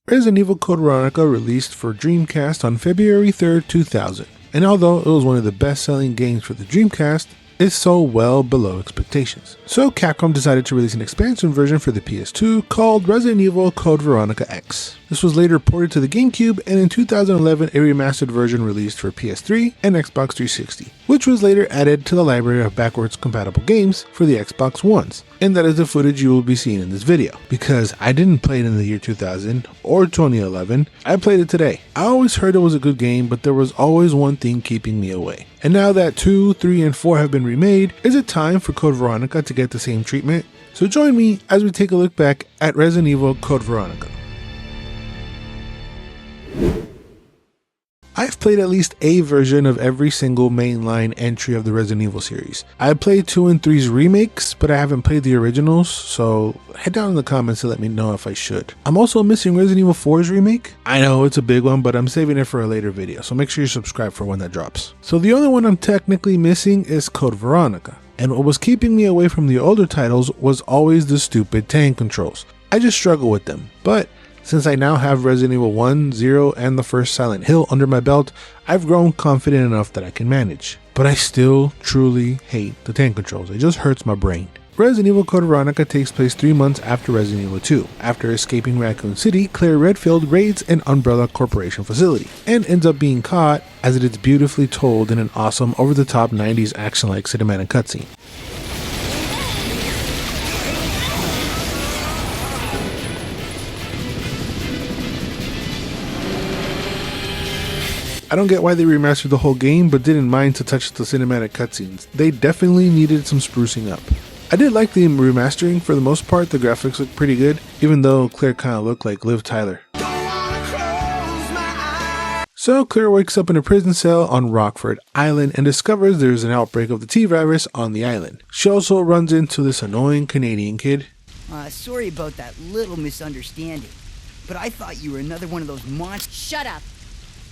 Resident Evil Code Veronica released for Dreamcast on February 3rd, 2000, and although it was one of the best-selling games for the Dreamcast, it sold well below expectations. So Capcom decided to release an expansion version for the PS2 called Resident Evil Code Veronica X. This was later ported to the GameCube, and in 2011 a remastered version released for PS3 and Xbox 360, which was later added to the library of backwards compatible games for the Xbox Ones. And that is the footage you will be seeing in this video, because I didn't play it in the year 2000 or 2011, I played it today. I always heard it was a good game, but there was always one thing keeping me away. And now that 2, 3, and 4 have been remade, is it time for Code Veronica to get the same treatment? So join me as we take a look back at Resident Evil Code Veronica. I've played at least a version of every single mainline entry of the Resident Evil series. I played 2 and 3's remakes, but I haven't played the originals, so head down in the comments to let me know if I should. I'm also missing Resident Evil 4's remake. I know it's a big one, but I'm saving it for a later video, so make sure you subscribe for when that drops. So the only one I'm technically missing is Code Veronica. And what was keeping me away from the older titles was always the stupid tank controls. I just struggle with them, but since I now have Resident Evil 1, 0, and the first Silent Hill under my belt, I've grown confident enough that I can manage. But I still truly hate the tank controls, it just hurts my brain. Resident Evil Code Veronica takes place 3 months after Resident Evil 2. After escaping Raccoon City, Claire Redfield raids an Umbrella Corporation facility, and ends up being caught as it is beautifully told in an awesome over-the-top 90s action-like cinematic cutscene. I don't get why they remastered the whole game, but didn't mind to touch the cinematic cutscenes. They definitely needed some sprucing up. I did like the remastering for the most part, the graphics look pretty good, even though Claire kinda looked like Liv Tyler. So Claire wakes up in a prison cell on Rockford Island and discovers there's an outbreak of the T-virus on the island. She also runs into this annoying Canadian kid. Sorry about that little misunderstanding, but I thought you were another one of those monsters. Shut up!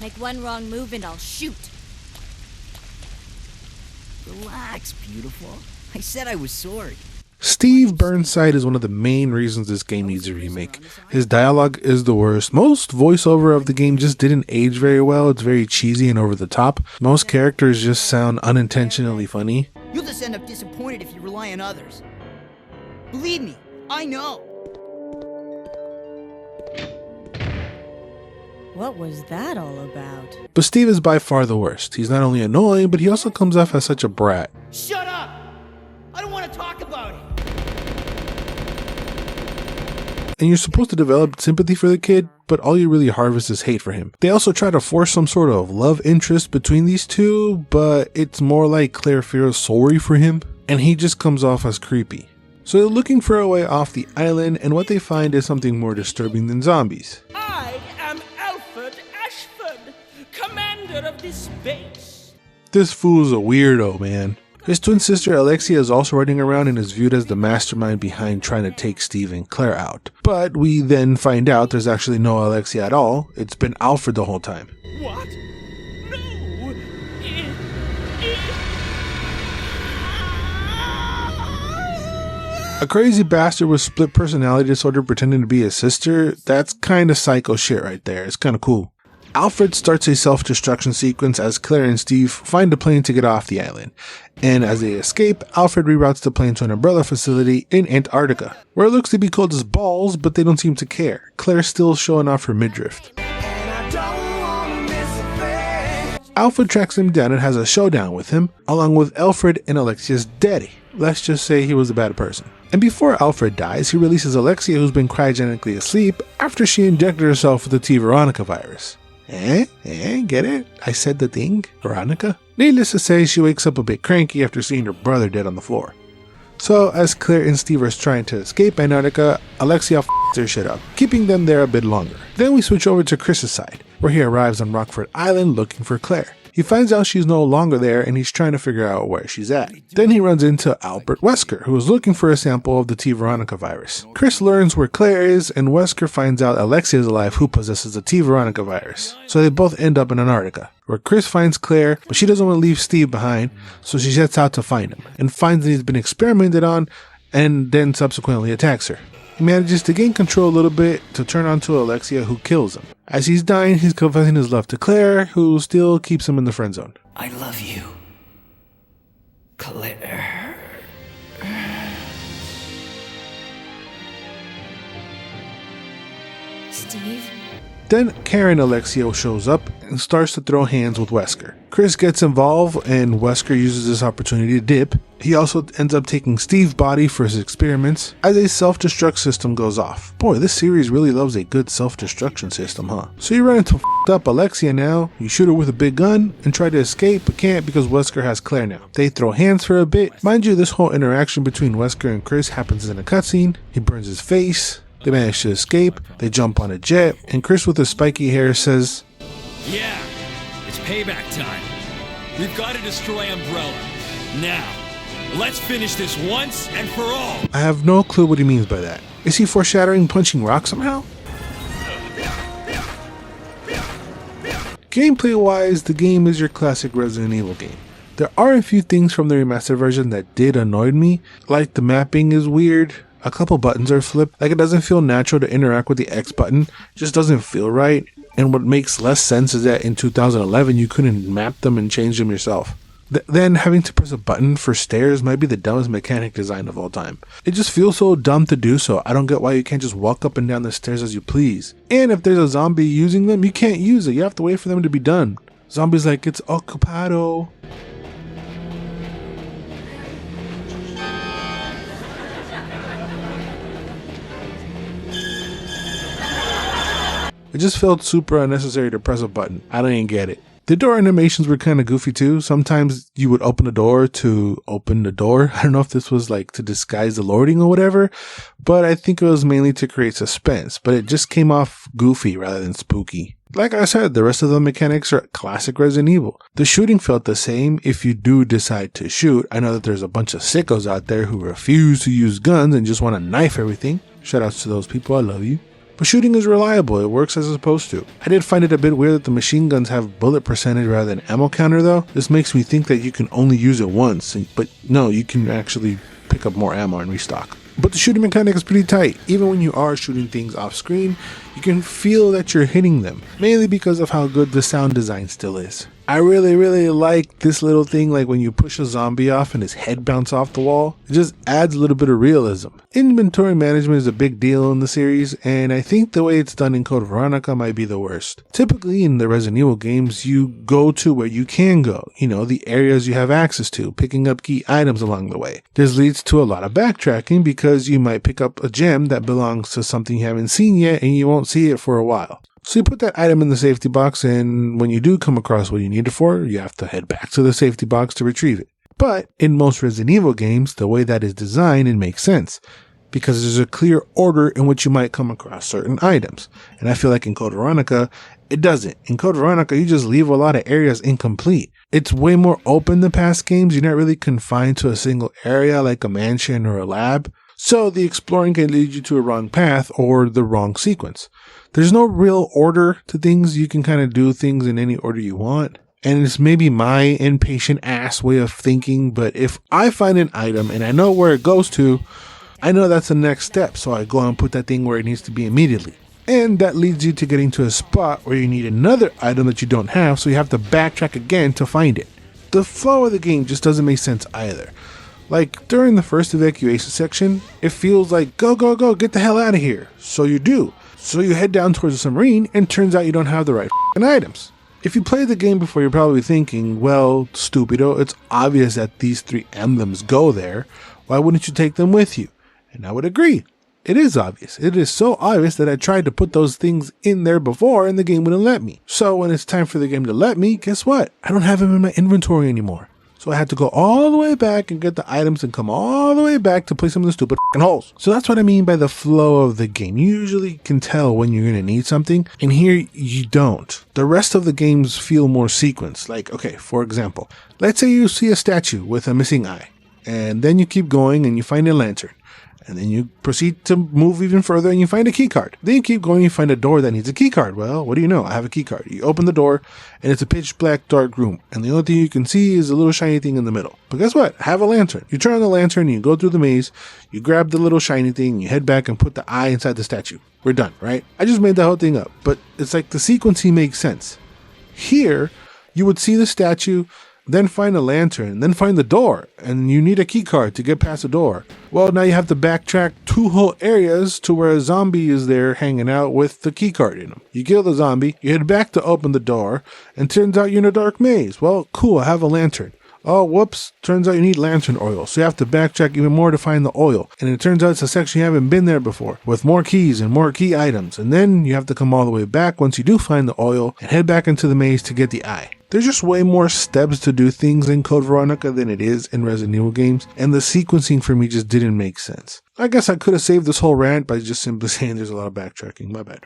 Make one wrong move and I'll shoot. Relax, beautiful. I said I was sorry. Steve Burnside is one of the main reasons this game needs a remake. His dialogue is the worst. Most voiceover of the game just didn't age very well. It's very cheesy and over the top. Most characters just sound unintentionally funny. You'll just end up disappointed if you rely on others. Believe me, I know. What was that all about? But Steve is by far the worst. He's not only annoying, but he also comes off as such a brat. Shut up! I don't want to talk about it. And you're supposed to develop sympathy for the kid, but all you really harvest is hate for him. They also try to force some sort of love interest between these two, but it's more like Claire feels sorry for him, and he just comes off as creepy. So they're looking for a way off the island, and what they find is something more disturbing than zombies. I am Ashford, commander of this base. This fool's a weirdo, man. His twin sister Alexia is also running around and is viewed as the mastermind behind trying to take Steve and Claire out. But we then find out there's actually no Alexia at all. It's been Alfred the whole time. What? No! A crazy bastard with split personality disorder pretending to be his sister? That's kinda psycho shit right there. It's kinda cool. Alfred starts a self-destruction sequence as Claire and Steve find a plane to get off the island. And as they escape, Alfred reroutes the plane to an Umbrella facility in Antarctica, where it looks to be cold as balls, but they don't seem to care. Claire's still showing off her midriff. Alfred tracks him down and has a showdown with him, along with Alfred and Alexia's daddy. Let's just say he was a bad person. And before Alfred dies, he releases Alexia, who's been cryogenically asleep, after she injected herself with the T Veronica virus. Get it? I said the thing, Veronica? Needless to say, she wakes up a bit cranky after seeing her brother dead on the floor. So, as Claire and Steve are trying to escape Antarctica, Alexia f***s their shit up, keeping them there a bit longer. Then we switch over to Chris's side, where he arrives on Rockford Island looking for Claire. He finds out she's no longer there and he's trying to figure out where she's at. Then he runs into Albert Wesker, who is looking for a sample of the T Veronica virus. Chris learns where Claire is, and Wesker finds out Alexia is alive, who possesses the T Veronica virus. So they both end up in Antarctica, where Chris finds Claire, but she doesn't want to leave Steve behind, so she sets out to find him, and finds that he's been experimented on, and then subsequently attacks her. He manages to gain control a little bit to turn onto Alexia, who kills him. As he's dying, he's confessing his love to Claire, who still keeps him in the friend zone. I love you, Claire. Steve? Then Karen Alexio shows up and starts to throw hands with Wesker. Chris gets involved and Wesker uses this opportunity to dip. He also ends up taking Steve's body for his experiments as a self-destruct system goes off. Boy, this series really loves a good self-destruction system, huh? So you run into f***ed up Alexia now, you shoot her with a big gun and try to escape but can't because Wesker has Claire now. They throw hands for a bit. Mind you, this whole interaction between Wesker and Chris happens in a cutscene. He burns his face. They manage to escape, they jump on a jet, and Chris with his spiky hair says, Yeah, it's payback time. We've got to destroy Umbrella. Now, let's finish this once and for all. I have no clue what he means by that. Is he foreshadowing punching rock somehow? Gameplay wise, the game is your classic Resident Evil game. There are a few things from the remastered version that did annoy me, like the mapping is weird. A couple buttons are flipped, like it doesn't feel natural to interact with the X button, it just doesn't feel right. And what makes less sense is that in 2011 you couldn't map them and change them yourself. Then having to press a button for stairs might be the dumbest mechanic design of all time. It just feels so dumb to do so. I don't get why you can't just walk up and down the stairs as you please. And if there's a zombie using them, you can't use it, you have to wait for them to be done. Zombies like, it's occupado. It just felt super unnecessary to press a button. I don't even get it. The door animations were kind of goofy too. Sometimes you would open the door to open the door. I don't know if this was like to disguise the loading or whatever, but I think it was mainly to create suspense, but it just came off goofy rather than spooky. Like I said, the rest of the mechanics are classic Resident Evil. The shooting felt the same if you do decide to shoot. I know that there's a bunch of sickos out there who refuse to use guns and just want to knife everything. Shoutouts to those people, I love you. But shooting is reliable, it works as it's supposed to. I did find it a bit weird that the machine guns have bullet percentage rather than ammo counter though. This makes me think that you can only use it once, but no, you can actually pick up more ammo and restock. But the shooting mechanic is pretty tight. Even when you are shooting things off screen, you can feel that you're hitting them, mainly because of how good the sound design still is. I really like this little thing, like when you push a zombie off and his head bounces off the wall. It just adds a little bit of realism. Inventory management is a big deal in the series, and I think the way it's done in Code Veronica might be the worst. Typically in the Resident Evil games, you go to where you can go, the areas you have access to, picking up key items along the way. This leads to a lot of backtracking because you might pick up a gem that belongs to something you haven't seen yet and you won't see it for a while. So you put that item in the safety box, and when you do come across what you need it for, you have to head back to the safety box to retrieve it. But in most Resident Evil games, the way that is designed, it makes sense, because there's a clear order in which you might come across certain items. And I feel like in Code Veronica, it doesn't. In Code Veronica, you just leave a lot of areas incomplete. It's way more open than past games. You're not really confined to a single area like a mansion or a lab. So the exploring can lead you to a wrong path or the wrong sequence. There's no real order to things. You can kind of do things in any order you want. And it's maybe my impatient ass way of thinking, but if I find an item and I know where it goes to, I know that's the next step. So I go and put that thing where it needs to be immediately. And that leads you to getting to a spot where you need another item that you don't have, so you have to backtrack again to find it. The flow of the game just doesn't make sense either. Like, during the first evacuation section, it feels like, go, get the hell out of here. So you do. So you head down towards the submarine, and turns out you don't have the right items. If you played the game before, you're probably thinking, well, stupido, it's obvious that these 3 emblems go there. Why wouldn't you take them with you? And I would agree. It is obvious. It is so obvious that I tried to put those things in there before, and the game wouldn't let me. So when it's time for the game to let me, guess what? I don't have them in my inventory anymore. So I had to go all the way back and get the items and come all the way back to place them in the stupid holes. So that's what I mean by the flow of the game. You usually can tell when you're going to need something, and here you don't. The rest of the games feel more sequenced. Like, okay, for example, let's say you see a statue with a missing eye, and then you keep going and you find a lantern. And then you proceed to move even further and you find a key card. Then you keep going, you find a door that needs a key card. Well, what do you know? I have a key card. You open the door and it's a pitch black dark room. And the only thing you can see is a little shiny thing in the middle. But guess what? I have a lantern. You turn on the lantern and you go through the maze. You grab the little shiny thing, you head back and put the eye inside the statue. We're done, right? I just made the whole thing up. But it's like the sequencing makes sense. Here, you would see the statue, then find a lantern, then find the door, and you need a key card to get past the door. Well, now you have to backtrack 2 whole areas to where a zombie is there hanging out with the key card in him. You kill the zombie, you head back to open the door, and turns out you're in a dark maze. Well, cool, I have a lantern. Oh, whoops, turns out you need lantern oil, so you have to backtrack even more to find the oil. And it turns out it's a section you haven't been there before, with more keys and more key items. And then you have to come all the way back once you do find the oil, and head back into the maze to get the eye. There's just way more steps to do things in Code Veronica than it is in Resident Evil games, and the sequencing for me just didn't make sense. I guess I could have saved this whole rant by just simply saying there's a lot of backtracking, my bad.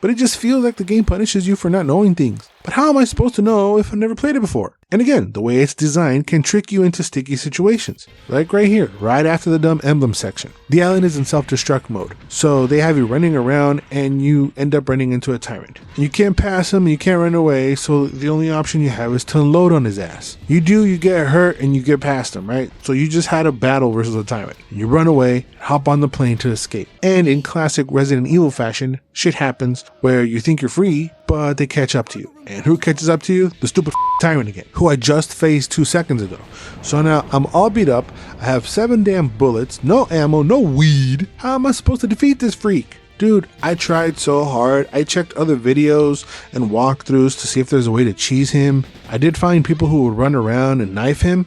But it just feels like the game punishes you for not knowing things. But how am I supposed to know if I've never played it before? And again, the way it's designed can trick you into sticky situations. Like right here, right after the dumb emblem section. The island is in self-destruct mode, so they have you running around and you end up running into a tyrant. And you can't pass him, and you can't run away, so the only option you have is to unload on his ass. You do, you get hurt, and you get past him, right? So you just had a battle versus a tyrant. You run away, hop on the plane to escape. And in classic Resident Evil fashion, shit happens where you think you're free, but they catch up to you. And who catches up to you? The stupid tyrant again, who I just faced 2 seconds ago. So now I'm all beat up, I have 7 damn bullets, no ammo, no weed. How am I supposed to defeat this freak? Dude, I tried so hard. I checked other videos and walkthroughs to see if there's a way to cheese him. I did find people who would run around and knife him,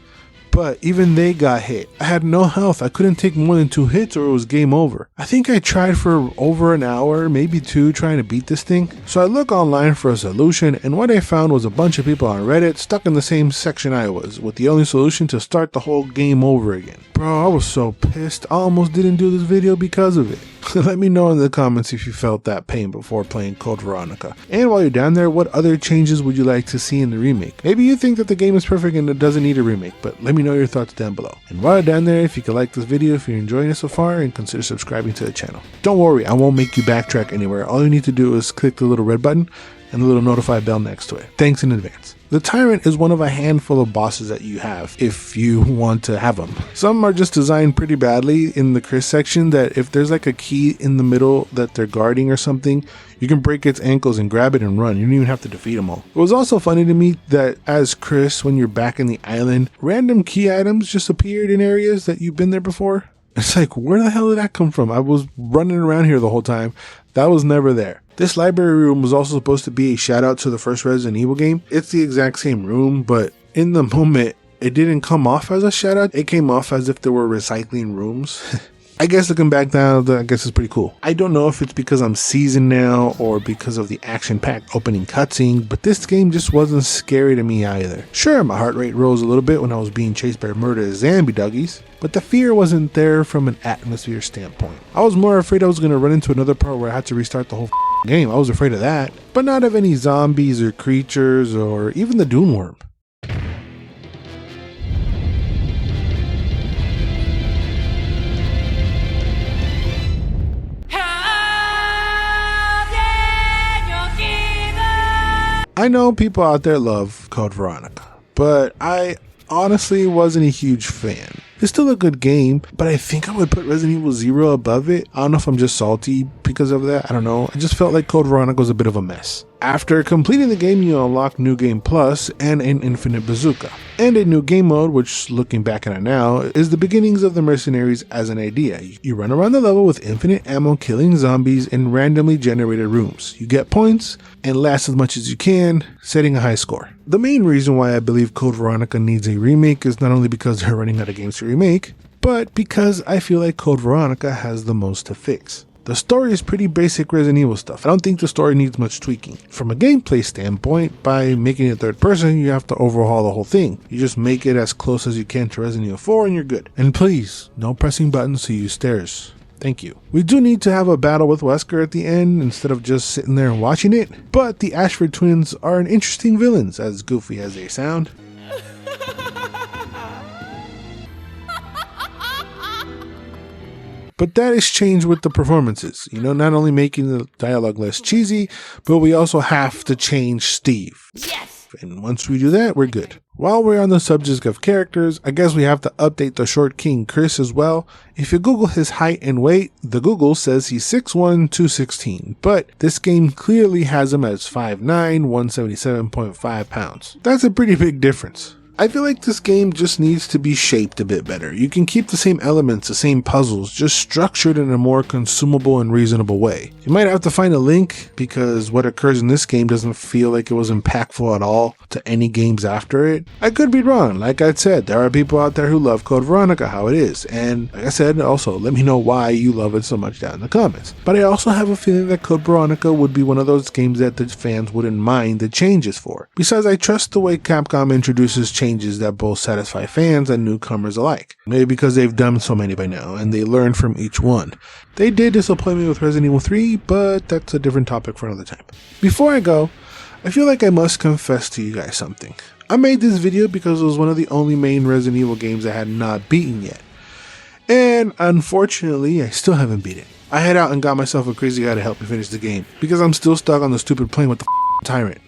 but even they got hit. I had no health. I couldn't take more than 2 hits or it was game over. I think I tried for over an hour, maybe 2, trying to beat this thing. So I looked online for a solution, and what I found was a bunch of people on Reddit stuck in the same section I was, with the only solution to start the whole game over again. Bro, I was so pissed. I almost didn't do this video because of it. Let me know in the comments if you felt that pain before playing Code Veronica. And while you're down there, what other changes would you like to see in the remake? Maybe you think that the game is perfect and it doesn't need a remake, but let me know your thoughts down below. And while you're down there, if you could like this video if you're enjoying it so far, and consider subscribing to the channel. Don't worry, I won't make you backtrack anywhere. All you need to do is click the little red button and the little notify bell next to it. Thanks in advance. The Tyrant is one of a handful of bosses that you have if you want to have them. Some are just designed pretty badly in the Chris section that if there's like a key in the middle that they're guarding or something, you can break its ankles and grab it and run. You don't even have to defeat them all. It was also funny to me that as Chris, when you're back in the island, random key items just appeared in areas that you've been there before. It's like, where the hell did that come from? I was running around here the whole time. That was never there. This library room was also supposed to be a shout out to the first Resident Evil game. It's the exact same room, but in the moment, it didn't come off as a shout out. It came off as if there were recycling rooms. I guess looking back now, I guess it's pretty cool. I don't know if it's because I'm seasoned now or because of the action-packed opening cutscene, but this game just wasn't scary to me either. Sure, my heart rate rose a little bit when I was being chased by murderous zombie duggies, but the fear wasn't there from an atmosphere standpoint. I was more afraid I was going to run into another part where I had to restart the whole game. I was afraid of that, but not of any zombies or creatures or even the Dune Worm. I know people out there love Code Veronica, but I honestly wasn't a huge fan. It's still a good game, but I think I would put Resident Evil 0 above it. I don't know if I'm just salty because of that. I don't know. I just felt like Code Veronica was a bit of a mess. After completing the game, you unlock New Game Plus and an Infinite Bazooka. And a new game mode, which looking back at it now, is the beginnings of the Mercenaries as an idea. You run around the level with infinite ammo killing zombies in randomly generated rooms. You get points and last as much as you can, setting a high score. The main reason why I believe Code Veronica needs a remake is not only because they're running out of games to remake, but because I feel like Code Veronica has the most to fix. The story is pretty basic Resident Evil stuff. I don't think the story needs much tweaking. From a gameplay standpoint, by making it third person, you have to overhaul the whole thing. You just make it as close as you can to Resident Evil 4 and you're good. And please, no pressing buttons to use stairs. Thank you. We do need to have a battle with Wesker at the end instead of just sitting there and watching it, but the Ashford twins are an interesting villains, as goofy as they sound. But that is changed with the performances. Not only making the dialogue less cheesy, but we also have to change Steve. Yes! And once we do that, we're good. While we're on the subject of characters, I guess we have to update the short king Chris as well. If you Google his height and weight, the Google says he's 6'1", 216, but this game clearly has him as 5'9", 177.5 pounds. That's a pretty big difference. I feel like this game just needs to be shaped a bit better. You can keep the same elements, the same puzzles, just structured in a more consumable and reasonable way. You might have to find a link because what occurs in this game doesn't feel like it was impactful at all to any games after it. I could be wrong. Like I said, there are people out there who love Code Veronica how it is. And like I said, also let me know why you love it so much down in the comments. But I also have a feeling that Code Veronica would be one of those games that the fans wouldn't mind the changes for. Besides, I trust the way Capcom introduces changes that both satisfy fans and newcomers alike. Maybe because they've done so many by now and they learn from each one. They did disappoint me with Resident Evil 3, but that's a different topic for another time. Before I go, I feel like I must confess to you guys something. I made this video because it was one of the only main Resident Evil games I had not beaten yet. And unfortunately, I still haven't beat it. I head out and got myself a crazy guy to help me finish the game because I'm still stuck on the stupid plane with the tyrant.